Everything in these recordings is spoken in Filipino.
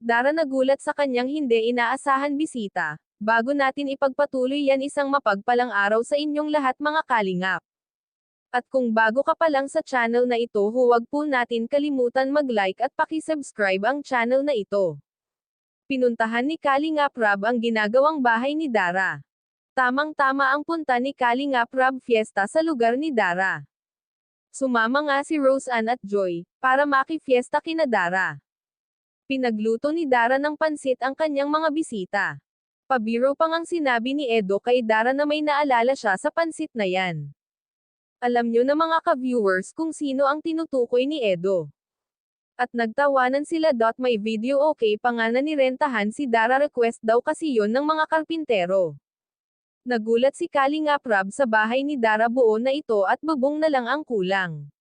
Dara nagulat sa kanyang hindi inaasahan bisita. Bago natin ipagpatuloy yan, isang mapagpalang araw sa inyong lahat mga kalingap. At kung bago ka pa lang sa channel na ito, huwag po natin kalimutan mag-like at paki-subscribe ang channel na ito. Pinuntahan ni Kalingap Rob ang ginagawang bahay ni Dara. Tamang-tama ang punta ni Kalingap Rob fiesta sa lugar ni Dara. Sumama nga si Roseanne at Joy, para maki-fiesta kina Dara. Pinagluto ni Dara ng pansit ang kanyang mga bisita. Pabiro pa ngang sinabi ni Edo kay Dara na may naalala siya sa pansit na yan. Alam nyo na mga ka-viewers kung sino ang tinutukoy ni Edo. At nagtawanan sila. May video okay pa nga na nirentahan si Dara, request daw kasi yon ng mga karpintero. Nagulat si Kalingap Rob sa bahay ni Dara, buo na ito at bubong na lang ang kulang.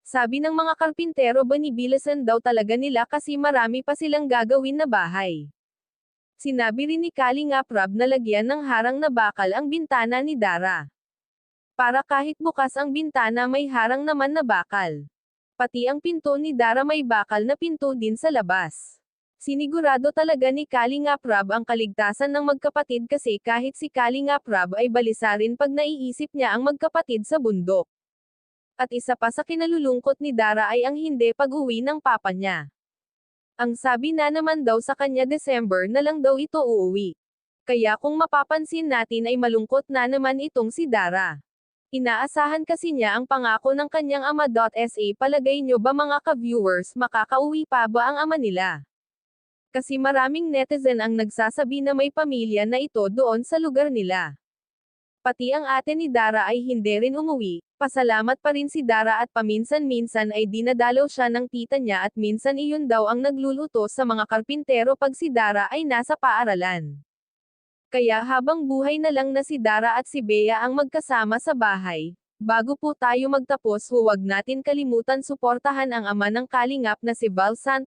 Sabi ng mga karpintero binibilisan daw talaga nila kasi marami pa silang gagawin na bahay. Sinabi rin ni Kalingap Rob na lagyan ng harang na bakal ang bintana ni Dara. Para kahit bukas ang bintana may harang naman na bakal. Pati ang pinto ni Dara may bakal na pinto din sa labas. Sinigurado talaga ni Kalingap Rob ang kaligtasan ng magkapatid kasi kahit si Kalingap Rob ay balisa rin pag naiisip niya ang magkapatid sa bundok. At isa pa sa kinalulungkot ni Dara ay ang hindi pag-uwi ng papa niya. Ang sabi na naman daw sa kanya December na lang daw ito uuwi. Kaya kung mapapansin natin ay malungkot na naman itong si Dara. Inaasahan kasi niya ang pangako ng kanyang ama. Palagay nyo ba mga ka-viewers, makakauwi pa ba ang ama nila? Kasi maraming netizen ang nagsasabi na may pamilya na ito doon sa lugar nila. Pati ang ate ni Dara ay hindi rin umuwi. Pasalamat pa rin si Dara at paminsan-minsan ay dinadalaw siya ng tita niya at minsan iyon daw ang nagluluto sa mga karpintero pag si Dara ay nasa paaralan. Kaya habang buhay na lang na si Dara at si Bea ang magkasama sa bahay. Bago po tayo magtapos, huwag natin kalimutan suportahan ang ama ng Kalingap na si Val Sant